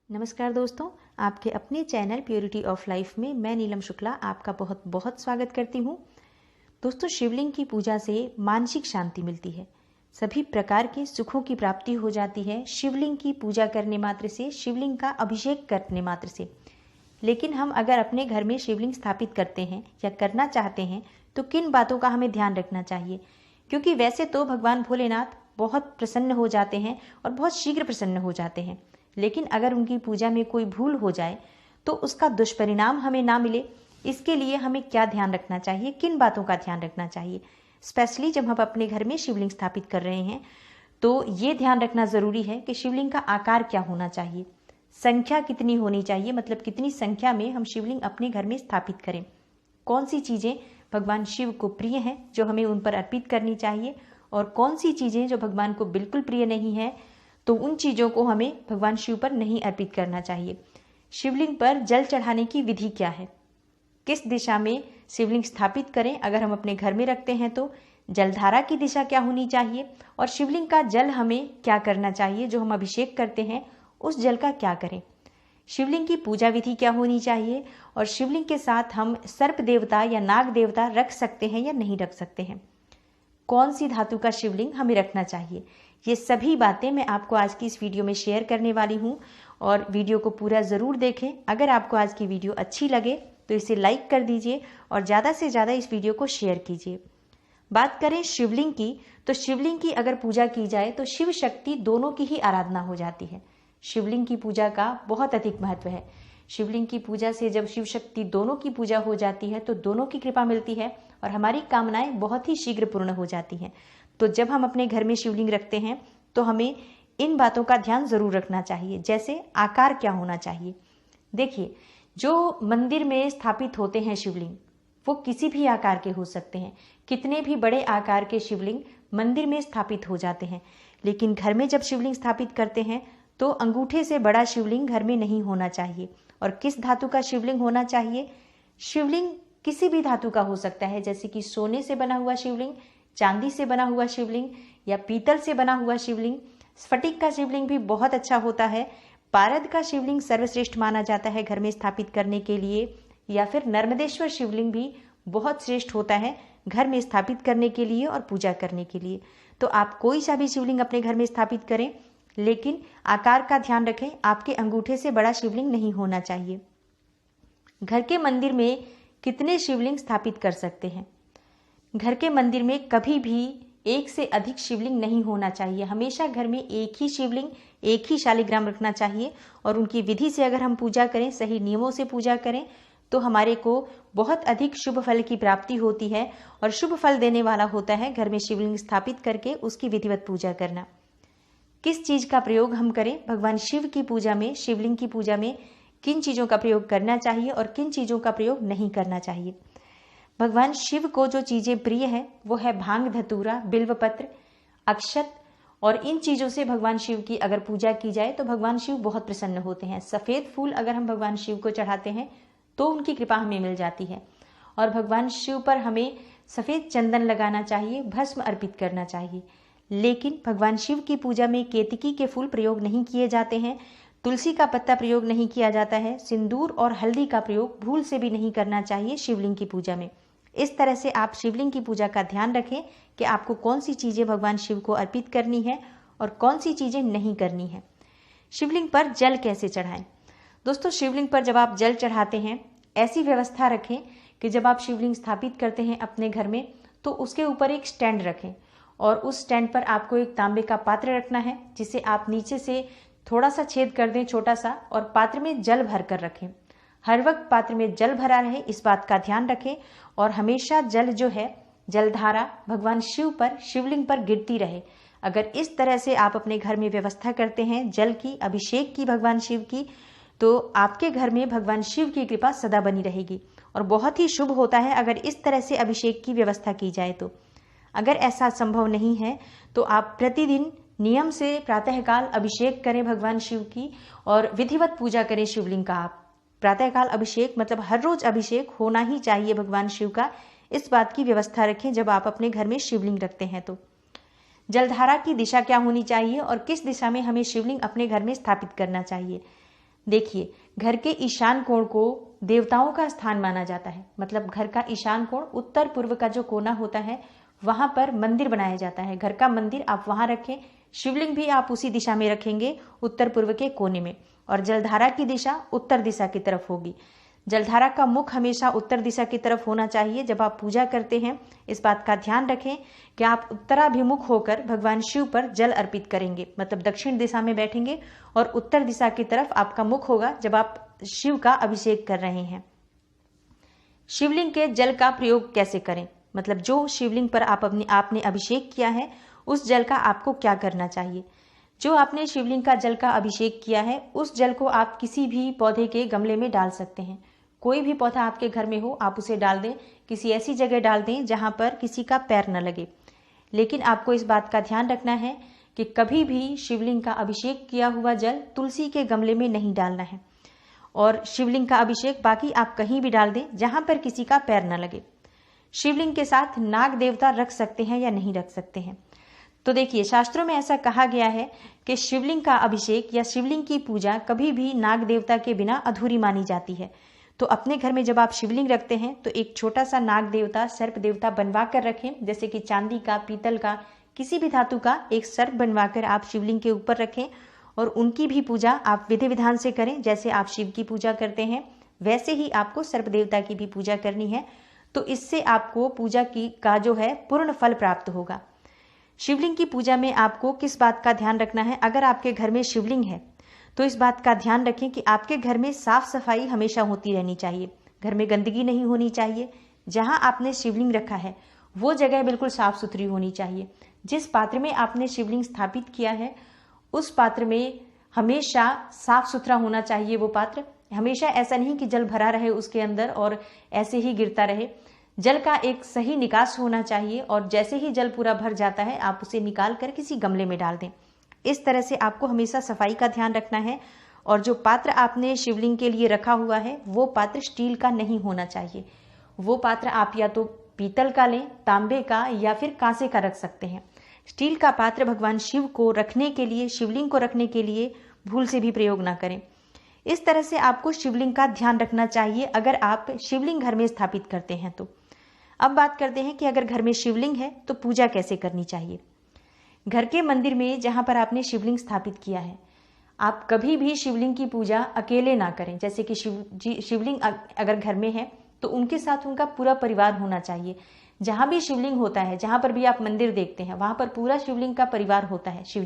नमस्कार दोस्तों, आपके अपने चैनल प्योरिटी ऑफ लाइफ में मैं नीलम शुक्ला आपका बहुत बहुत स्वागत करती हूँ। दोस्तों, शिवलिंग की पूजा से मानसिक शांति मिलती है, सभी प्रकार के सुखों की प्राप्ति हो जाती है शिवलिंग की पूजा करने मात्र से, शिवलिंग का अभिषेक करने मात्र से। लेकिन हम अगर अपने घर में शिवलिंग स्थापित करते हैं या करना चाहते हैं तो किन बातों का हमें ध्यान रखना चाहिए, क्योंकि वैसे तो भगवान भोलेनाथ बहुत प्रसन्न हो जाते हैं और बहुत शीघ्र प्रसन्न हो जाते हैं, लेकिन अगर उनकी पूजा में कोई भूल हो जाए तो उसका दुष्परिणाम हमें ना मिले, इसके लिए हमें क्या ध्यान रखना चाहिए, किन बातों का ध्यान रखना चाहिए। स्पेशली जब हम अपने घर में शिवलिंग स्थापित कर रहे हैं तो ये ध्यान रखना ज़रूरी है कि शिवलिंग का आकार क्या होना चाहिए, संख्या कितनी होनी चाहिए, मतलब कितनी संख्या में हम शिवलिंग अपने घर में स्थापित करें, कौन सी चीज़ें भगवान शिव को प्रिय हैं जो हमें उन पर अर्पित करनी चाहिए, और कौन सी चीज़ें जो भगवान को बिल्कुल प्रिय नहीं है तो उन चीज़ों को हमें भगवान शिव पर नहीं अर्पित करना चाहिए। शिवलिंग पर जल चढ़ाने की विधि क्या है, किस दिशा में शिवलिंग स्थापित करें, अगर हम अपने घर में रखते हैं तो जलधारा की दिशा क्या होनी चाहिए, और शिवलिंग का जल हमें क्या करना चाहिए, जो हम अभिषेक करते हैं उस जल का क्या करें, शिवलिंग की पूजा विधि क्या होनी चाहिए, और शिवलिंग के साथ हम सर्प देवता या नाग देवता रख सकते हैं या नहीं रख सकते हैं, कौन सी धातु का शिवलिंग हमें रखना चाहिए। ये सभी बातें मैं आपको आज की इस वीडियो में शेयर करने वाली हूँ, और वीडियो को पूरा ज़रूर देखें। अगर आपको आज की वीडियो अच्छी लगे तो इसे लाइक कर दीजिए और ज़्यादा से ज़्यादा इस वीडियो को शेयर कीजिए। बात करें शिवलिंग की, तो शिवलिंग की अगर पूजा की जाए तो शिव शक्ति दोनों की ही आराधना हो जाती है। शिवलिंग की पूजा का बहुत अधिक महत्व है। शिवलिंग की पूजा से जब शिव शक्ति दोनों की पूजा हो जाती है तो दोनों की कृपा मिलती है और हमारी कामनाएं बहुत ही शीघ्र पूर्ण हो जाती हैं। तो जब हम अपने घर में शिवलिंग रखते हैं तो हमें इन बातों का ध्यान जरूर रखना चाहिए, जैसे आकार क्या होना चाहिए। देखिए, जो मंदिर में स्थापित होते हैं शिवलिंग वो किसी भी आकार के हो सकते हैं, कितने भी बड़े आकार के शिवलिंग मंदिर में स्थापित हो जाते हैं, लेकिन घर में जब शिवलिंग स्थापित करते हैं तो अंगूठे से बड़ा शिवलिंग घर में नहीं होना चाहिए। और किस धातु का शिवलिंग होना चाहिए, शिवलिंग किसी भी धातु का हो सकता है, जैसे कि सोने से बना हुआ शिवलिंग, चांदी से बना हुआ शिवलिंग, या पीतल से बना हुआ शिवलिंग। स्फटिक का शिवलिंग भी बहुत अच्छा होता है। पारद का शिवलिंग सर्वश्रेष्ठ माना जाता है घर में स्थापित करने के लिए, या फिर नर्मदेश्वर शिवलिंग भी बहुत श्रेष्ठ होता है घर में स्थापित करने के लिए और पूजा करने के लिए। तो आप कोई सा भी शिवलिंग अपने घर में स्थापित करें, लेकिन आकार का ध्यान रखें, आपके अंगूठे से बड़ा शिवलिंग नहीं होना चाहिए। घर के मंदिर में कितने शिवलिंग स्थापित कर सकते हैं, घर के मंदिर में कभी भी एक से अधिक शिवलिंग नहीं होना चाहिए। हमेशा घर में एक ही शिवलिंग, एक ही शालिग्राम रखना चाहिए, और उनकी विधि से अगर हम पूजा करें, सही नियमों से पूजा करें, तो हमारे को बहुत अधिक शुभ फल की प्राप्ति होती है। और शुभ फल देने वाला होता है घर में शिवलिंग स्थापित करके उसकी विधिवत पूजा करना। किस चीज़ का प्रयोग हम करें भगवान शिव की पूजा में, शिवलिंग की पूजा में किन चीज़ों का प्रयोग करना चाहिए और किन चीज़ों का प्रयोग नहीं करना चाहिए। भगवान शिव को जो चीज़ें प्रिय है वो है भांग धतूरा, बिल्वपत्र, अक्षत, और इन चीज़ों से भगवान शिव की अगर पूजा की जाए तो भगवान शिव बहुत प्रसन्न होते हैं। सफ़ेद फूल अगर हम भगवान शिव को चढ़ाते हैं तो उनकी कृपा हमें मिल जाती है। और भगवान शिव पर हमें सफ़ेद चंदन लगाना चाहिए, भस्म अर्पित करना चाहिए। लेकिन भगवान शिव की पूजा में केतकी के फूल प्रयोग नहीं किए जाते हैं, तुलसी का पत्ता प्रयोग नहीं किया जाता है, सिंदूर और हल्दी का प्रयोग भूल से भी नहीं करना चाहिए शिवलिंग की पूजा में। इस तरह से आप शिवलिंग की पूजा का ध्यान रखें कि आपको कौन सी चीज़ें भगवान शिव को अर्पित करनी है और कौन सी चीज़ें नहीं करनी है। शिवलिंग पर जल कैसे चढ़ाएं। दोस्तों, शिवलिंग पर जब आप जल चढ़ाते हैं ऐसी व्यवस्था रखें कि जब आप शिवलिंग स्थापित करते हैं अपने घर में तो उसके ऊपर एक स्टैंड रखें, और उस स्टैंड पर आपको एक तांबे का पात्र रखना है जिसे आप नीचे से थोड़ा सा छेद कर दें, छोटा सा, और पात्र में जल भर कर रखें। हर वक्त पात्र में जल भरा रहे, इस बात का ध्यान रखें, और हमेशा जल जो है, जलधारा भगवान शिव पर, शिवलिंग पर गिरती रहे। अगर इस तरह से आप अपने घर में व्यवस्था करते हैं जल की, अभिषेक की भगवान शिव की, तो आपके घर में भगवान शिव की कृपा सदा बनी रहेगी और बहुत ही शुभ होता है अगर इस तरह से अभिषेक की व्यवस्था की जाए तो। अगर ऐसा संभव नहीं है तो आप प्रतिदिन नियम से प्रातःकाल अभिषेक करें भगवान शिव की और विधिवत पूजा करें शिवलिंग का। आप प्रातःकाल अभिषेक मतलब हर रोज अभिषेक होना ही चाहिए भगवान शिव का, इस बात की व्यवस्था रखें जब आप अपने घर में शिवलिंग रखते हैं तो। जलधारा की दिशा क्या होनी चाहिए और किस दिशा में हमें शिवलिंग अपने घर में स्थापित करना चाहिए। देखिए, घर के ईशान कोण को देवताओं का स्थान माना जाता है। मतलब घर का ईशान कोण, उत्तर पूर्व का जो कोना होता है, वहां पर मंदिर बनाया जाता है। घर का मंदिर आप वहां रखें, शिवलिंग भी आप उसी दिशा में रखेंगे, उत्तर पूर्व के कोने में। और जलधारा की दिशा उत्तर दिशा की तरफ होगी। जलधारा का मुख हमेशा उत्तर दिशा की तरफ होना चाहिए। जब आप पूजा करते हैं, इस बात का ध्यान रखें कि आप उत्तराभिमुख होकर भगवान शिव पर जल अर्पित करेंगे। मतलब दक्षिण दिशा में बैठेंगे और उत्तर दिशा की तरफ आपका मुख होगा जब आप शिव का अभिषेक कर रहे हैं। शिवलिंग के जल का प्रयोग कैसे करें? मतलब जो शिवलिंग पर आपने अभिषेक किया है, उस जल का आपको क्या करना चाहिए? जो आपने शिवलिंग का जल का अभिषेक किया है, उस जल को आप किसी भी पौधे के गमले में डाल सकते हैं। कोई भी पौधा आपके घर में हो, आप उसे डाल दें। किसी ऐसी जगह डाल दें जहां पर किसी का पैर न लगे। लेकिन आपको इस बात का ध्यान रखना है कि कभी भी शिवलिंग का अभिषेक किया हुआ जल तुलसी के गमले में नहीं डालना है। और शिवलिंग का अभिषेक बाकी आप कहीं भी डाल दें जहां पर किसी का पैर न लगे। शिवलिंग के साथ नाग देवता रख सकते हैं या नहीं रख सकते हैं? तो देखिए, शास्त्रों में ऐसा कहा गया है कि शिवलिंग का अभिषेक या शिवलिंग की पूजा कभी भी नाग देवता के बिना अधूरी मानी जाती है। तो अपने घर में जब आप शिवलिंग रखते हैं तो एक छोटा सा नाग देवता, सर्प देवता बनवा कर रखें। जैसे कि चांदी का, पीतल का, किसी भी धातु का एक सर्प बनवा कर आप शिवलिंग के ऊपर रखें और उनकी भी पूजा आप विधि विधान से करें। जैसे आप शिव की पूजा करते हैं, वैसे ही आपको सर्प देवता की भी पूजा करनी है। तो इससे आपको पूजा का जो है पूर्ण फल प्राप्त होगा। शिवलिंग की पूजा में आपको किस बात का ध्यान रखना है? अगर आपके घर में शिवलिंग है तो इस बात का ध्यान रखें कि आपके घर में साफ सफाई हमेशा होती रहनी चाहिए। घर में गंदगी नहीं होनी चाहिए। जहां आपने शिवलिंग रखा है वो जगह बिल्कुल साफ सुथरी होनी चाहिए। जिस पात्र में आपने शिवलिंग स्थापित किया है उस पात्र में हमेशा साफ सुथरा होना चाहिए। वो पात्र हमेशा ऐसा नहीं कि जल भरा रहे उसके अंदर और ऐसे ही गिरता रहे। जल का एक सही निकास होना चाहिए और जैसे ही जल पूरा भर जाता है आप उसे निकाल कर किसी गमले में डाल दें। इस तरह से आपको हमेशा सफाई का ध्यान रखना है। और जो पात्र आपने शिवलिंग के लिए रखा हुआ है वो पात्र स्टील का नहीं होना चाहिए। वो पात्र आप या तो पीतल का लें, तांबे का, या फिर कांसे का रख सकते हैं। स्टील का पात्र भगवान शिव को रखने के लिए, शिवलिंग को रखने के लिए भूल से भी प्रयोग ना करें। इस तरह से आपको शिवलिंग का ध्यान रखना चाहिए अगर आप शिवलिंग घर में स्थापित करते हैं तो। अब बात करते हैं कि अगर घर में शिवलिंग है तो पूजा कैसे करनी चाहिए। घर के मंदिर में जहां पर आपने शिवलिंग स्थापित किया है, आप कभी भी शिवलिंग की पूजा अकेले ना करें। जैसे कि शिवलिंग अगर घर में है तो उनके साथ उनका पूरा परिवार होना चाहिए। जहां भी शिवलिंग होता है, जहां पर भी आप मंदिर देखते हैं, वहां पर पूरा शिवलिंग का परिवार होता है। शिव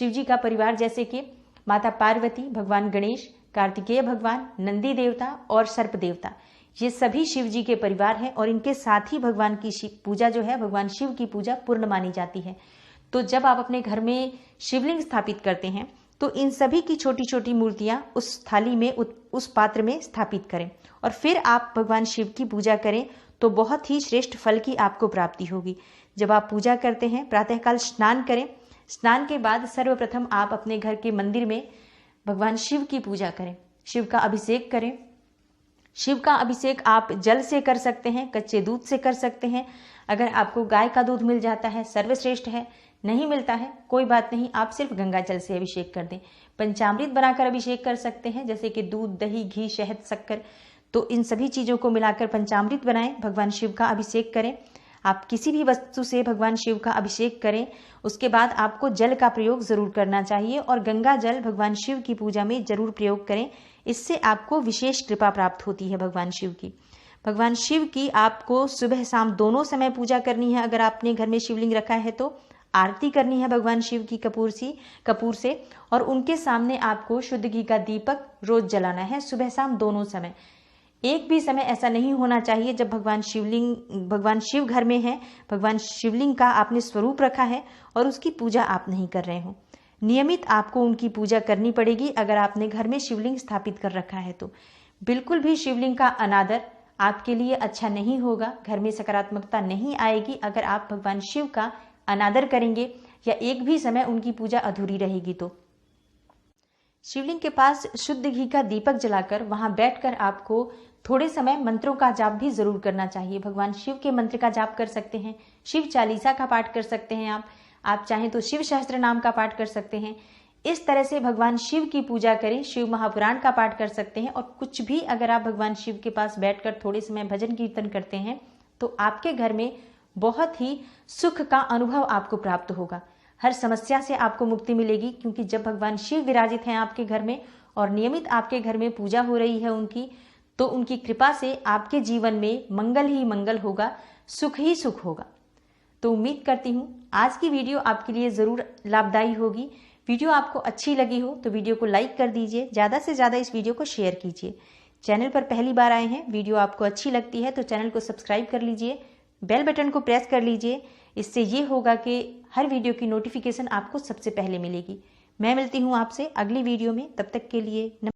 जी का परिवार, जैसे कि माता पार्वती, भगवान गणेश, कार्तिकेय भगवान, नंदी देवता और सर्प देवता, ये सभी शिव जी के परिवार हैं। और इनके साथ ही भगवान की पूजा जो है, भगवान शिव की पूजा पूर्ण मानी जाती है। तो जब आप अपने घर में शिवलिंग स्थापित करते हैं तो इन सभी की छोटी छोटी मूर्तियां उस थाली में, उस पात्र में स्थापित करें और फिर आप भगवान शिव की पूजा करें तो बहुत ही श्रेष्ठ फल की आपको प्राप्ति होगी। जब आप पूजा करते हैं, प्रातःकाल स्नान करें। स्नान के बाद सर्वप्रथम आप अपने घर के मंदिर में भगवान शिव की पूजा करें, शिव का अभिषेक करें। शिव का अभिषेक आप जल से कर सकते हैं, कच्चे दूध से कर सकते हैं। अगर आपको गाय का दूध मिल जाता है सर्वश्रेष्ठ है, नहीं मिलता है कोई बात नहीं, आप सिर्फ गंगा जल से अभिषेक कर दें। पंचामृत बनाकर अभिषेक कर सकते हैं, जैसे कि दूध, दही, घी, शहद, शक्कर। तो इन सभी चीज़ों को मिलाकर पंचामृत बनाएं, भगवान शिव का अभिषेक करें। आप किसी भी वस्तु से भगवान शिव का अभिषेक करें, उसके बाद आपको जल का प्रयोग जरूर करना चाहिए और गंगा जल भगवान शिव की पूजा में जरूर प्रयोग करें। इससे आपको विशेष कृपा प्राप्त होती है भगवान शिव की। भगवान शिव की आपको सुबह शाम दोनों समय पूजा करनी है। अगर आपने घर में शिवलिंग रखा है तो आरती करनी है भगवान शिव की कपूर से और उनके सामने आपको शुद्ध घी का दीपक रोज जलाना है, सुबह शाम दोनों समय। एक भी समय ऐसा नहीं होना चाहिए जब भगवान शिव घर में है, भगवान शिवलिंग का आपने स्वरूप रखा है और उसकी पूजा आप नहीं कर रहे हो। नियमित आपको उनकी पूजा करनी पड़ेगी अगर आपने घर में शिवलिंग स्थापित कर रखा है तो। बिल्कुल भी शिवलिंग का अनादर आपके लिए अच्छा नहीं होगा। घर में सकारात्मकता नहीं आएगी अगर आप भगवान शिव का अनादर करेंगे या एक भी समय उनकी पूजा अधूरी रहेगी तो। शिवलिंग के पास शुद्ध घी का दीपक जलाकर वहां बैठकर आपको थोड़े समय मंत्रों का जाप भी जरूर करना चाहिए। भगवान शिव के मंत्र का जाप कर सकते हैं, शिव चालीसा का पाठ कर सकते हैं, आप चाहें तो शिव सहस्त्र नाम का पाठ कर सकते हैं। इस तरह से भगवान शिव की पूजा करें। शिव महापुराण का पाठ कर सकते हैं और कुछ भी अगर आप भगवान शिव के पास बैठकर थोड़े समय भजन कीर्तन करते हैं तो आपके घर में बहुत ही सुख का अनुभव आपको प्राप्त होगा। हर समस्या से आपको मुक्ति मिलेगी, क्योंकि जब भगवान शिव विराजित हैं आपके घर में और नियमित आपके घर में पूजा हो रही है उनकी, तो उनकी कृपा से आपके जीवन में मंगल ही मंगल होगा, सुख ही सुख होगा। तो उम्मीद करती हूँ आज की वीडियो आपके लिए ज़रूर लाभदायी होगी। वीडियो आपको अच्छी लगी हो तो वीडियो को लाइक कर दीजिए, ज़्यादा से ज़्यादा इस वीडियो को शेयर कीजिए। चैनल पर पहली बार आए हैं, वीडियो आपको अच्छी लगती है तो चैनल को सब्सक्राइब कर लीजिए, बेल बटन को प्रेस कर लीजिए। इससे ये होगा कि हर वीडियो की नोटिफिकेशन आपको सबसे पहले मिलेगी। मैं मिलती हूँ आपसे अगली वीडियो में, तब तक के लिए